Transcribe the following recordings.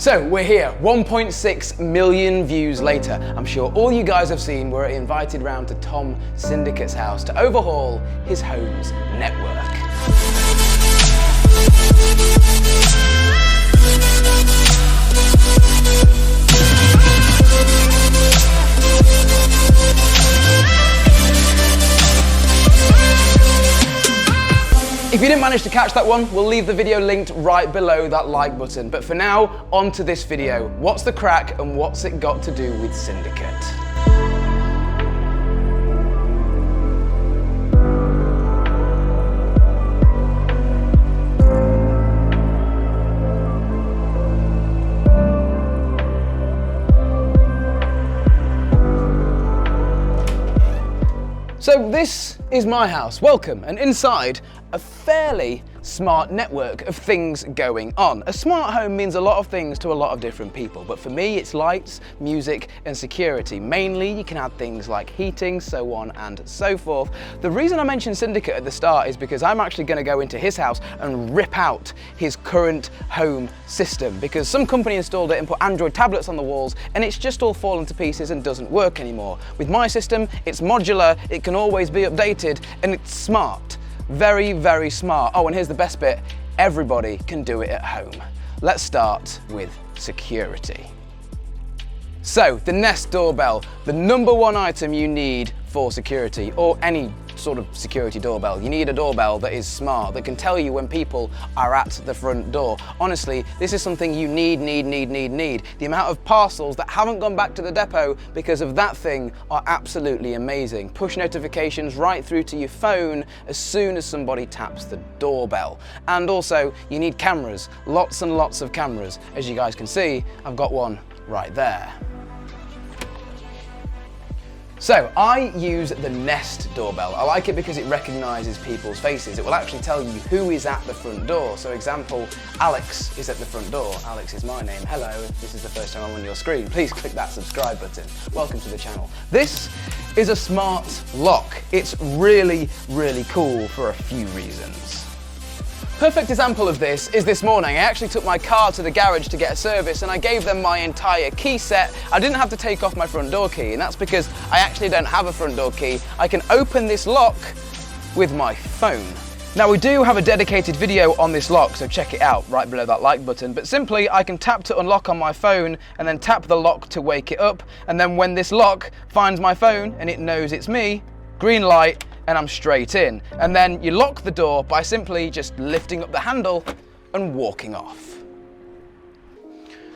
So we're here, 1.6 million views later. I'm sure all you guys have seen we're invited round to Tom Syndicate's house to overhaul his home's network. If you didn't manage to catch that one, we'll leave the video linked right below that like button. But for now, on to this video. What's the crack and what's it got to do with Syndicate? So this is my house, welcome, and inside a fairly smart network of things going on. A smart home means a lot of things to a lot of different people, but for me it's lights, music and security. Mainly you can add things like heating, so on and so forth. The reason I mentioned Syndicate at the start is because I'm actually going to go into his house and rip out his current home system, because some company installed it and put Android tablets on the walls and it's just all fallen to pieces and doesn't work anymore. With my system, it's modular, it can always be updated and it's smart. Very, very smart. Oh, and here's the best bit. Everybody can do it at home. Let's start with security. So, the Nest doorbell, the #1 item you need for security, or any sort of security doorbell. You need a doorbell that is smart, that can tell you when people are at the front door. Honestly, this is something you need. The amount of parcels that haven't gone back to the depot because of that thing are absolutely amazing. Push notifications right through to your phone as soon as somebody taps the doorbell. And also, you need cameras, lots and lots of cameras. As you guys can see, I've got one right there. So I use the Nest doorbell. I like it because it recognizes people's faces. It will actually tell you who is at the front door. So example, Alex is at the front door. Alex is my name. Hello, if this is the first time I'm on your screen, please click that subscribe button. Welcome to the channel. This is a smart lock. It's really, really cool for a few reasons. Perfect example of this is this morning. I actually took my car to the garage to get a service and I gave them my entire key set. I didn't have to take off my front door key, and that's because I actually don't have a front door key. I can open this lock with my phone. Now we do have a dedicated video on this lock, so check it out right below that like button, but simply I can tap to unlock on my phone and then tap the lock to wake it up, and then when this lock finds my phone and it knows it's me, green light, and I'm straight in. And then you lock the door by simply just lifting up the handle and walking off.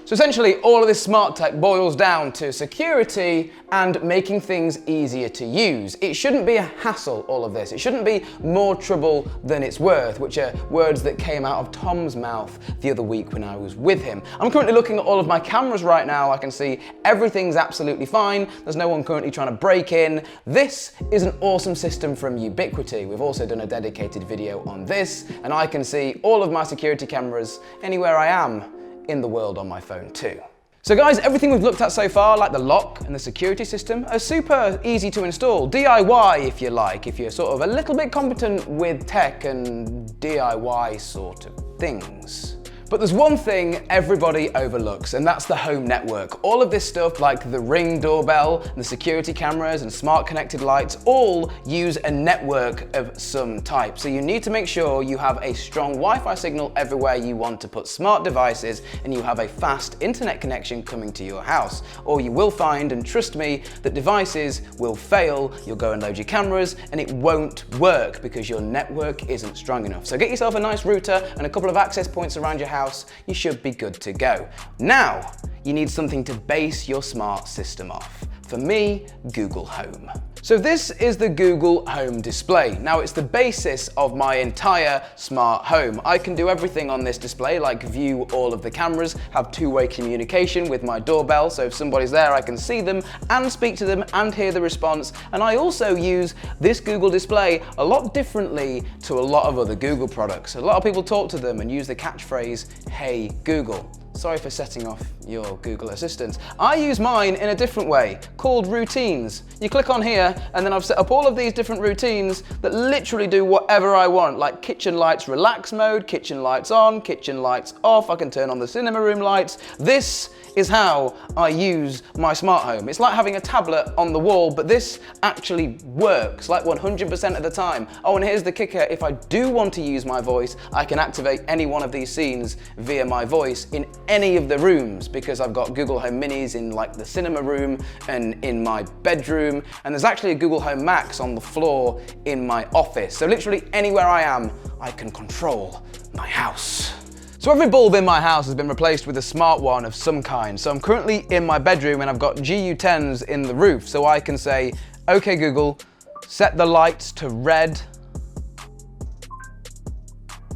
So essentially, all of this smart tech boils down to security and making things easier to use. It shouldn't be a hassle, all of this. It shouldn't be more trouble than it's worth, which are words that came out of Tom's mouth the other week when I was with him. I'm currently looking at all of my cameras right now. I can see everything's absolutely fine. There's no one currently trying to break in. This is an awesome system from Ubiquiti. We've also done a dedicated video on this, and I can see all of my security cameras anywhere I am in the world on my phone too. So guys, everything we've looked at so far, like the lock and the security system, are super easy to install. DIY if you like, if you're sort of a little bit competent with tech and DIY sort of things. But there's one thing everybody overlooks, and that's the home network. All of this stuff like the Ring doorbell, and the security cameras and smart connected lights all use a network of some type. So you need to make sure you have a strong Wi-Fi signal everywhere you want to put smart devices, and you have a fast internet connection coming to your house. Or you will find, and trust me, that devices will fail. You'll go and load your cameras and it won't work because your network isn't strong enough. So get yourself a nice router and a couple of access points around your house. You should be good to go. Now, you need something to base your smart system off. For me, Google Home. So this is the Google Home display. Now it's the basis of my entire smart home. I can do everything on this display, like view all of the cameras, have two-way communication with my doorbell, so if somebody's there I can see them and speak to them and hear the response. And I also use this Google display a lot differently to a lot of other Google products. A lot of people talk to them and use the catchphrase, "Hey Google." Sorry for setting off your Google Assistant. I use mine in a different way, called routines. You click on here, and then I've set up all of these different routines that literally do whatever I want, like kitchen lights relax mode, kitchen lights on, kitchen lights off, I can turn on the cinema room lights. This is how I use my smart home. It's like having a tablet on the wall, but this actually works like 100% of the time. Oh, and here's the kicker. If I do want to use my voice, I can activate any one of these scenes via my voice in any of the rooms, because I've got Google Home Minis in like the cinema room and in my bedroom, and there's actually a Google Home Max on the floor in my office. So literally anywhere I am, I can control my house. So every bulb in my house has been replaced with a smart one of some kind. So I'm currently in my bedroom and I've got GU10s in the roof. So I can say, okay Google, set the lights to red.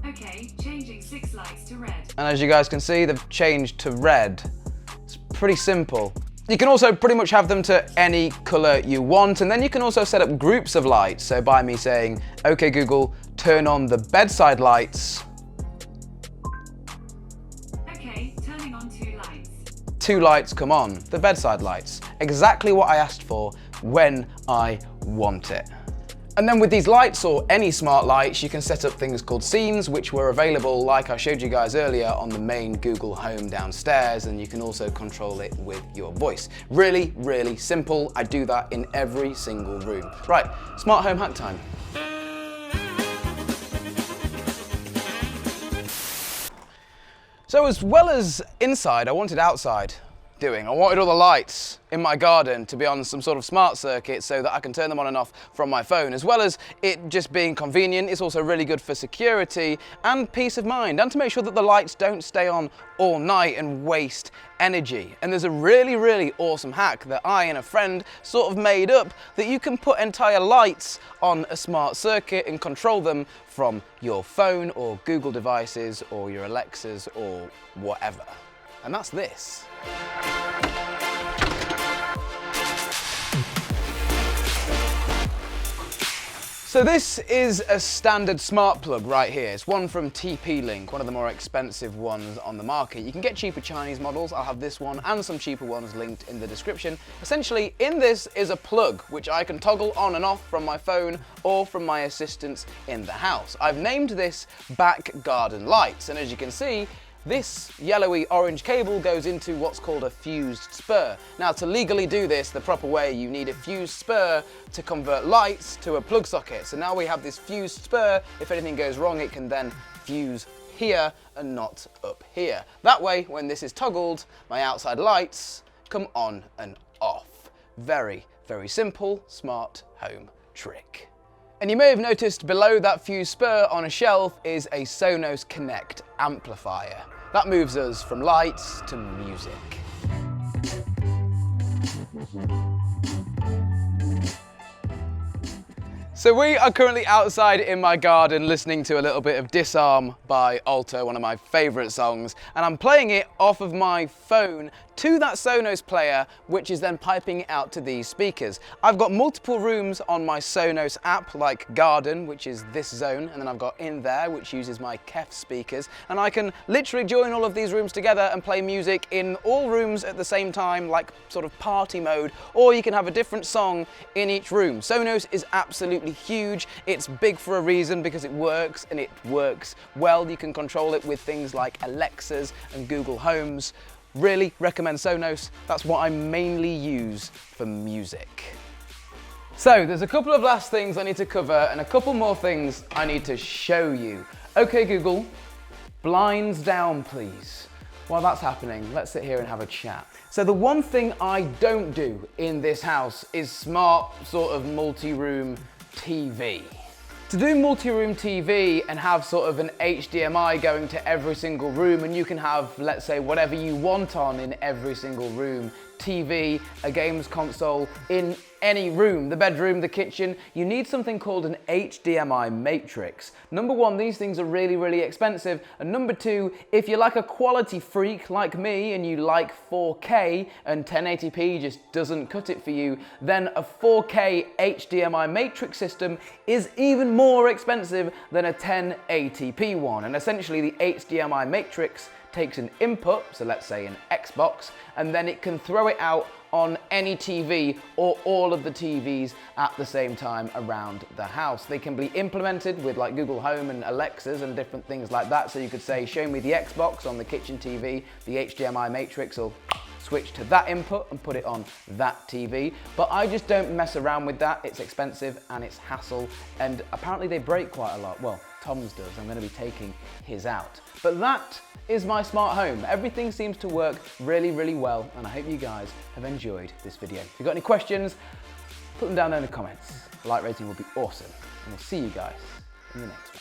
Okay, changing 6 lights to red. And as you guys can see, they've changed to red. It's pretty simple. You can also pretty much have them to any color you want, and then you can also set up groups of lights. So by me saying, okay Google, turn on the bedside lights. Okay, turning on 2 lights. 2 lights come on, the bedside lights. Exactly what I asked for when I want it. And then with these lights, or any smart lights, you can set up things called scenes, which were available, like I showed you guys earlier, on the main Google Home downstairs, and you can also control it with your voice. Really, really simple. I do that in every single room. Right, smart home hack time. So as well as inside, I wanted outside doing. I wanted all the lights in my garden to be on some sort of smart circuit so that I can turn them on and off from my phone. As well as it just being convenient, it's also really good for security and peace of mind, and to make sure that the lights don't stay on all night and waste energy. And there's a really, really awesome hack that I and a friend sort of made up, that you can put entire lights on a smart circuit and control them from your phone or Google devices or your Alexas or whatever. And that's this. So this is a standard smart plug right here. It's one from TP-Link, one of the more expensive ones on the market. You can get cheaper Chinese models. I'll have this one and some cheaper ones linked in the description. Essentially, in this is a plug which I can toggle on and off from my phone or from my assistants in the house. I've named this back garden lights, and as you can see, this yellowy orange cable goes into what's called a fused spur. Now, to legally do this the proper way, you need a fused spur to convert lights to a plug socket. So now we have this fused spur. If anything goes wrong, it can then fuse here and not up here. That way, when this is toggled, my outside lights come on and off. Very, very simple, smart home trick. And you may have noticed below that fused spur on a shelf is a Sonos Connect amplifier. That moves us from lights to music. So we are currently outside in my garden listening to a little bit of Disarm by Alto, one of my favourite songs, and I'm playing it off of my phone to that Sonos player, which is then piping it out to these speakers. I've got multiple rooms on my Sonos app, like Garden, which is this zone, and then I've got In There, which uses my Kef speakers, and I can literally join all of these rooms together and play music in all rooms at the same time, like sort of party mode, or you can have a different song in each room. Sonos is absolutely huge. It's big for a reason, because it works, and it works well. You can control it with things like Alexas and Google Homes. Really recommend Sonos. That's what I mainly use for music. So there's a couple of last things I need to cover and a couple more things I need to show you. Okay Google, blinds down please. While that's happening, let's sit here and have a chat. So the one thing I don't do in this house is smart sort of multi-room TV. To do multi-room TV and have sort of an HDMI going to every single room, and you can have, let's say, whatever you want on in every single room, TV, a games console, in any room, the bedroom, the kitchen, you need something called an HDMI matrix. Number one, these things are really, really expensive. And number two, if you're like a quality freak like me and you like 4K and 1080p just doesn't cut it for you, then a 4K HDMI matrix system is even more expensive than a 1080p one. And essentially the HDMI matrix takes an input, so let's say an Xbox, and then it can throw it out on any TV or all of the TVs at the same time around the house. They can be implemented with like Google Home and Alexas and different things like that. So you could say, show me the Xbox on the kitchen TV, the HDMI matrix will switch to that input and put it on that TV. But I just don't mess around with that. It's expensive and it's hassle, and apparently they break quite a lot. Well, Tom's does. I'm going to be taking his out. But that is my smart home. Everything seems to work really, really well, and I hope you guys have enjoyed this video. If you've got any questions, put them down there in the comments. A like rating would be awesome, and we'll see you guys in the next one.